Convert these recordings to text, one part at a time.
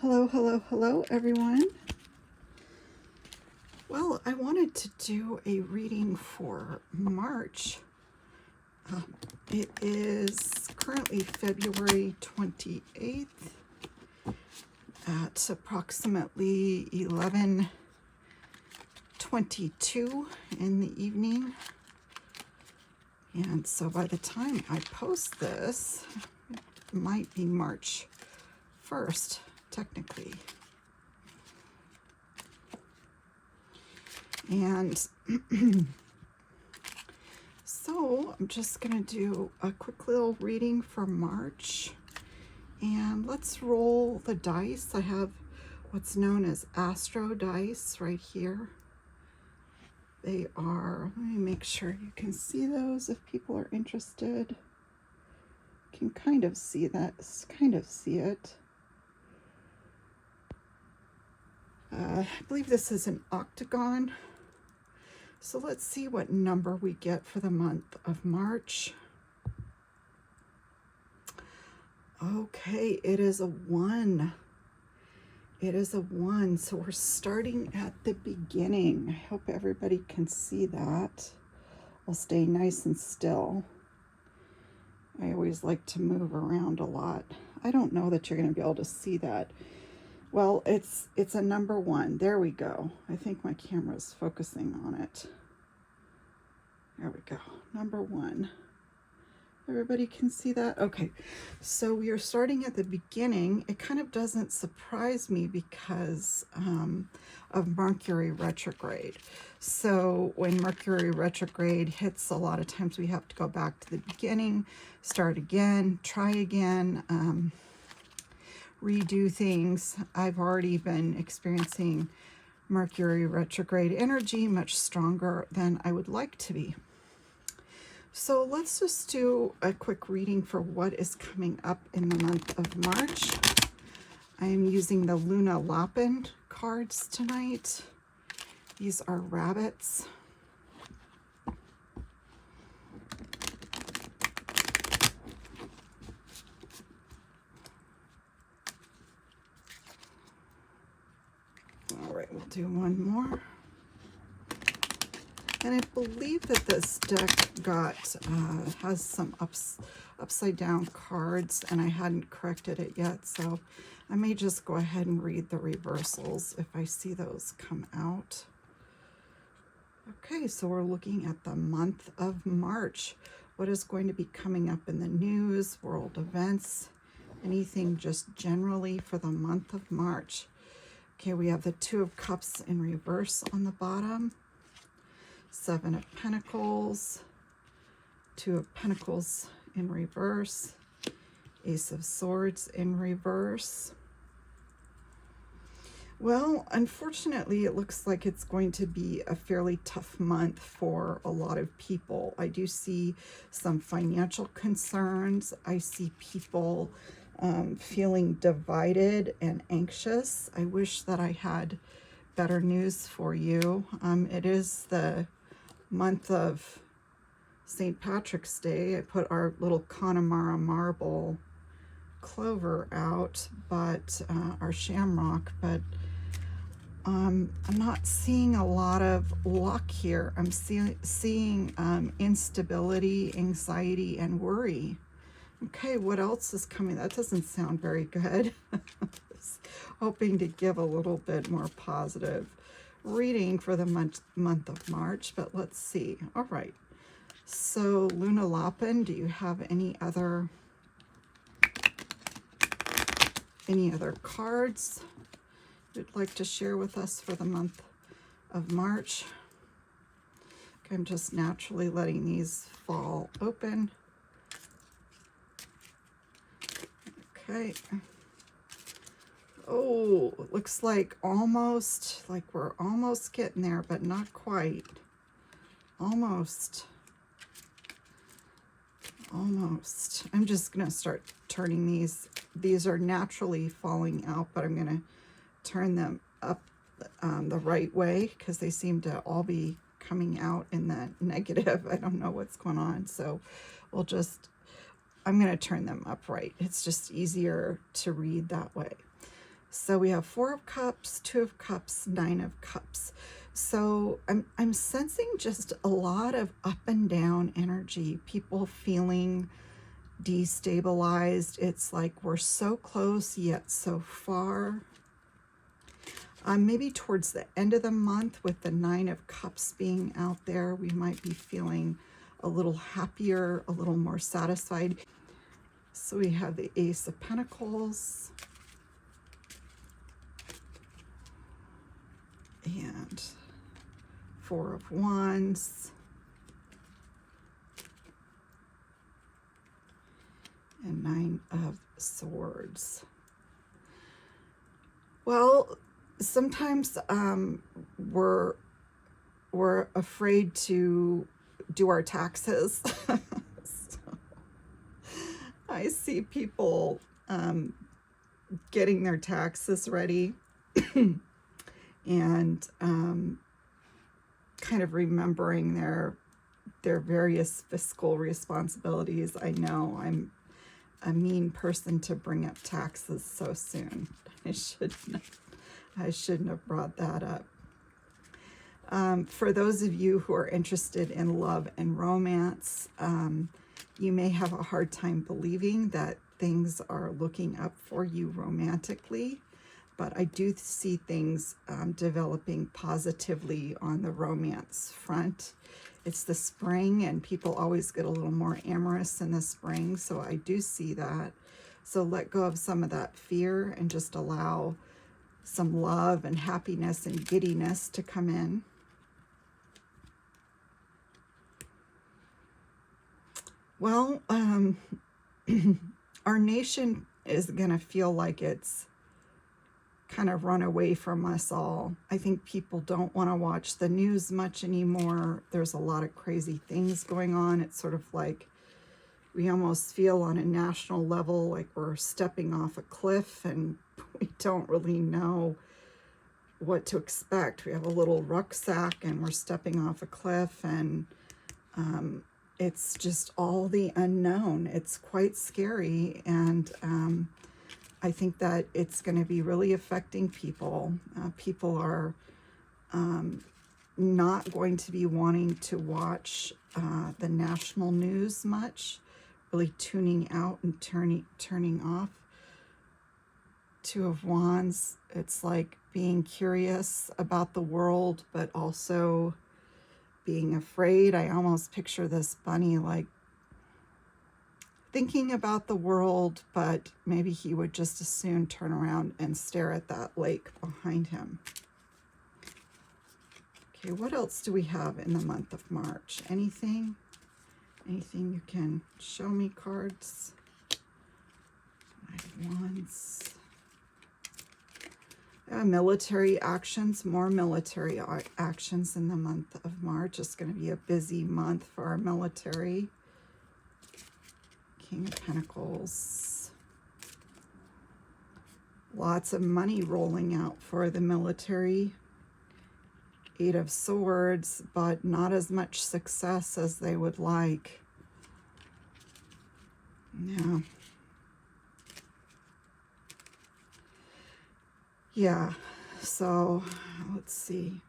Hello, hello, hello, everyone. Well, I wanted to do a reading for March. It is currently February 28th at approximately 11:22 in the evening. And so by the time I post this, it might be March 1st, technically. And so I'm just going to do a quick little reading for March. And let's roll the dice. I have what's known as Astro dice right here. They are, let me make sure you can see those if people are interested. You can kind of see that, see it. I believe this is an octagon. So let's see what number we get for the month of March. Okay, it is a 1. It is a 1, so we're starting at the beginning. I hope everybody can see that. I'll stay nice and still. I always like to move around a lot. I don't know that you're going to be able to see that. Well, it's a number 1. There we go. I think my camera's focusing on it. There we go. Number 1. Everybody can see that? Okay. So we are starting at the beginning. It kind of doesn't surprise me because of Mercury retrograde. So when Mercury retrograde hits, a lot of times we have to go back to the beginning, start again, try again, redo things. I've already been experiencing Mercury retrograde energy much stronger than I would like to be. So let's just do a quick reading for what is coming up in the month of March. I am using the Luna Lapin cards tonight. These are rabbits. All right, we'll do one more. And I believe that this deck has some upside down cards, and I hadn't corrected it yet, so I may just go ahead and read the reversals if I see those come out. Okay, so we're looking at the month of March. What is going to be coming up in the news, world events, anything just generally for the month of March. Okay, we have the 2 of Cups in reverse on the bottom. 7 of Pentacles, 2 of Pentacles in reverse, Ace of Swords in reverse. Well, unfortunately, it looks like it's going to be a fairly tough month for a lot of people. I do see some financial concerns. I see people feeling divided and anxious. I wish that I had better news for you. It is the month of St. Patrick's Day. I put our little Connemara marble clover out, but our shamrock, but I'm not seeing a lot of luck here. I'm seeing instability, anxiety, and worry. Okay, what else is coming? That doesn't sound very good. Hoping to give a little bit more positive reading for the month of March, but let's see. All right, so Luna Lapin, do you have any other cards you'd like to share with us for the month of March? Okay, I'm just naturally letting these fall open. Okay. Oh, it looks like we're almost getting there, but not quite. Almost. I'm just going to start turning these. These are naturally falling out, but I'm going to turn them up the right way because they seem to all be coming out in the negative. I don't know what's going on. So I'm going to turn them upright. It's just easier to read that way. So we have Four of Cups, Two of Cups, Nine of Cups. So I'm sensing just a lot of up and down energy, people feeling destabilized. It's like we're so close yet so far. Maybe towards the end of the month, with the Nine of Cups being out there, we might be feeling a little happier, a little more satisfied. So we have the Ace of Pentacles and Four of Wands and Nine of Swords. Well, sometimes we're afraid to do our taxes. So I see people getting their taxes ready and kind of remembering their various fiscal responsibilities. I know I'm a mean person to bring up taxes so soon. I shouldn't have brought that up. For those of you who are interested in love and romance, you may have a hard time believing that things are looking up for you romantically, but I do see things developing positively on the romance front. It's the spring, and people always get a little more amorous in the spring, so I do see that. So let go of some of that fear and just allow some love and happiness and giddiness to come in. Well, our nation is going to feel like it's kind of run away from us all. I think people don't want to watch the news much anymore. There's a lot of crazy things going on. It's sort of like we almost feel on a national level like we're stepping off a cliff and we don't really know what to expect. We have a little rucksack and we're stepping off a cliff, and it's just all the unknown. It's quite scary, and I think that it's going to be really affecting people. People are not going to be wanting to watch the national news much, really tuning out and turning off. Two of Wands, it's like being curious about the world, but also being afraid. I almost picture this bunny like thinking about the world, but maybe he would just as soon turn around and stare at that lake behind him. Okay, what else do we have in the month of March? Anything you can show me, cards? Five of Wands. Military actions, more military actions in the month of March. It's going to be a busy month for our military. King of Pentacles. Lots of money rolling out for the military. Eight of Swords, but not as much success as they would like. Yeah, so let's see.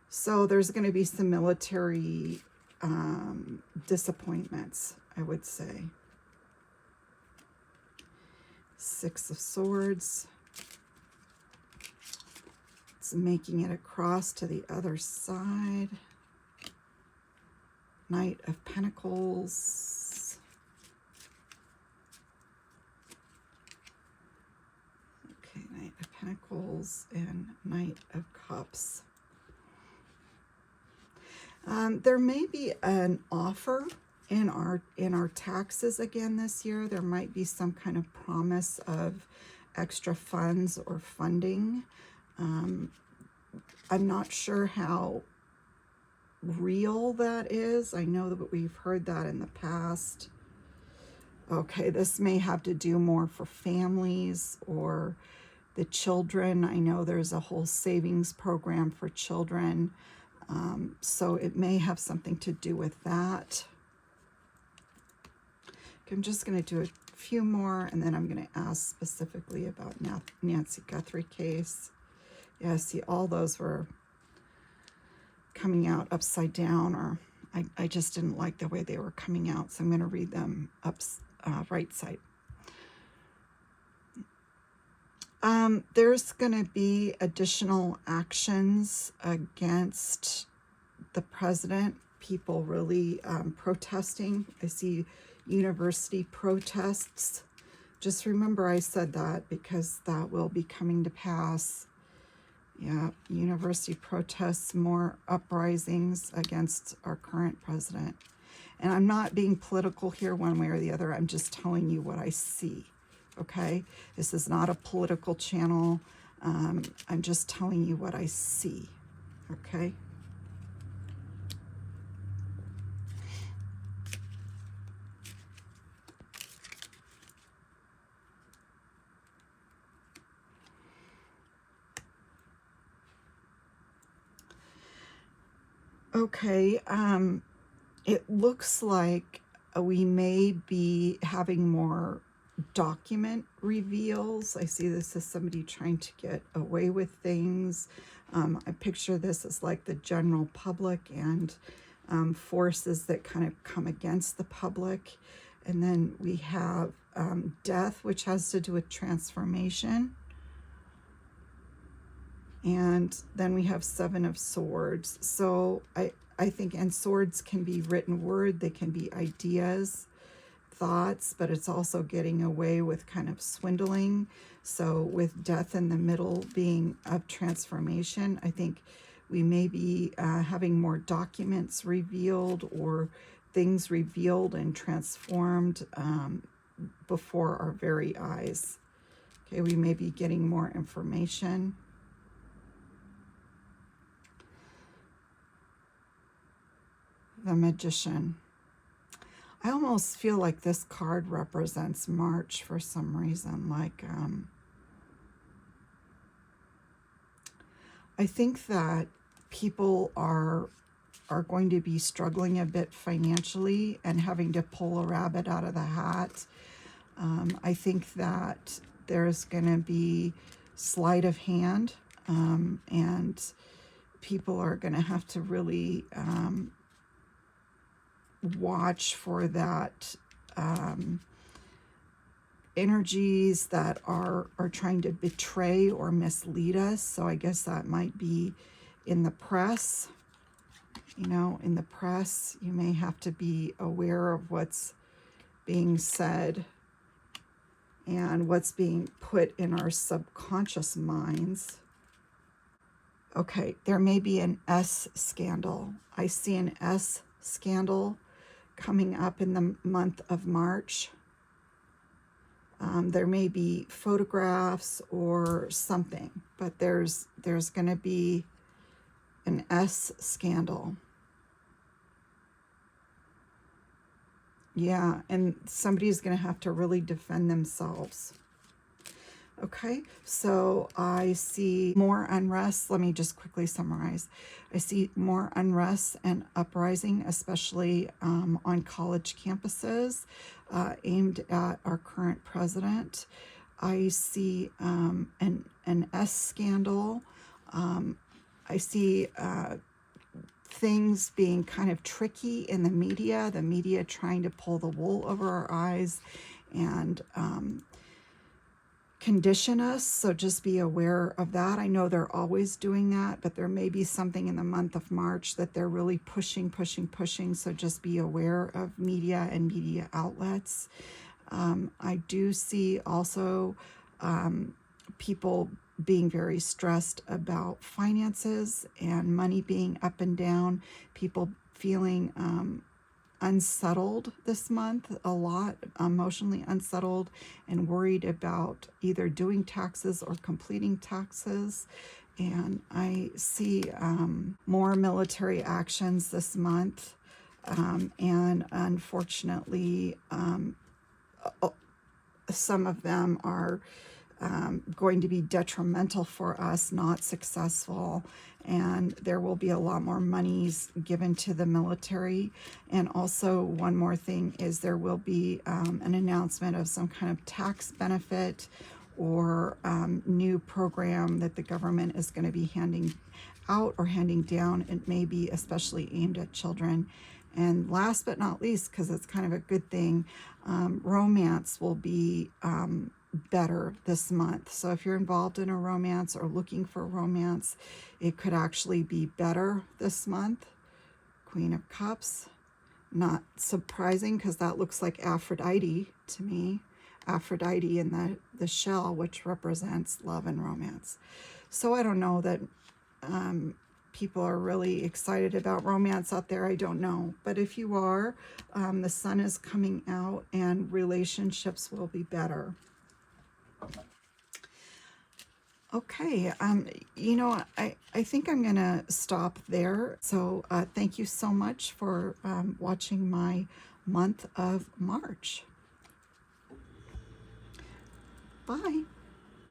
So there's going to be some military disappointments, I would say. Six of Swords. It's making it across to the other side. Knight of Pentacles. Knight of Pentacles and Knight of Cups. There may be an offer in our taxes again this year. There might be some kind of promise of extra funds or funding. I'm not sure how real that is. I know that we've heard that in the past. Okay, this may have to do more for families or the children. I know there's a whole savings program for children, so it may have something to do with that. Okay, I'm just going to do a few more, and then I'm going to ask specifically about Nancy Guthrie case. Yeah, see, all those were coming out upside down, or I just didn't like the way they were coming out, so I'm going to read them right side. There's going to be additional actions against the president, people really protesting. I see university protests. Just remember I said that, because that will be coming to pass. Yeah, university protests, more uprisings against our current president. And I'm not being political here one way or the other. I'm just telling you what I see, okay? This is not a political channel. I'm just telling you what I see, okay? Okay, it looks like we may be having more document reveals. I see this as somebody trying to get away with things. I picture this as like the general public and forces that kind of come against the public. And then we have death, which has to do with transformation. And then we have Seven of Swords. So I think, and swords can be written word, they can be ideas, thoughts, but it's also getting away with kind of swindling. So with death in the middle being of transformation, I think we may be having more documents revealed or things revealed and transformed before our very eyes. Okay, we may be getting more information. The Magician. I almost feel like this card represents March for some reason. Like, I think that people are going to be struggling a bit financially and having to pull a rabbit out of the hat. I think that there's going to be sleight of hand, and people are going to have to really watch for that energies that are trying to betray or mislead us. So I guess that might be in the press. You know, in the press, you may have to be aware of what's being said and what's being put in our subconscious minds. Okay, there may be an S scandal. I see an S scandal coming up in the month of March. There may be photographs or something, but there's going to be an S scandal. Yeah, and somebody's going to have to really defend themselves. Okay, so I see more unrest. Let me just quickly summarize. I see more unrest and uprising, especially on college campuses, aimed at our current president. I see an S scandal. I see things being kind of tricky in the media trying to pull the wool over our eyes and condition us. So just be aware of that. I know they're always doing that, but there may be something in the month of March that they're really pushing. So just be aware of media and media outlets. I do see also people being very stressed about finances and money being up and down, people feeling unsettled this month, a lot emotionally unsettled and worried about either doing taxes or completing taxes. And I see more military actions this month, and unfortunately some of them are going to be detrimental for us, not successful. And there will be a lot more monies given to the military. And also, one more thing is there will be an announcement of some kind of tax benefit or new program that the government is going to be handing out or handing down. It may be especially aimed at children. And last but not least, because it's kind of a good thing, romance will be better this month. So if you're involved in a romance or looking for romance, it could actually be better this month. Queen of Cups, not surprising because that looks like Aphrodite to me. Aphrodite in the shell, which represents love and romance. So I don't know that people are really excited about romance out there. I don't know. But if you are, the sun is coming out and relationships will be better. Okay, I think I'm going to stop there. So thank you so much for watching my month of March. Bye.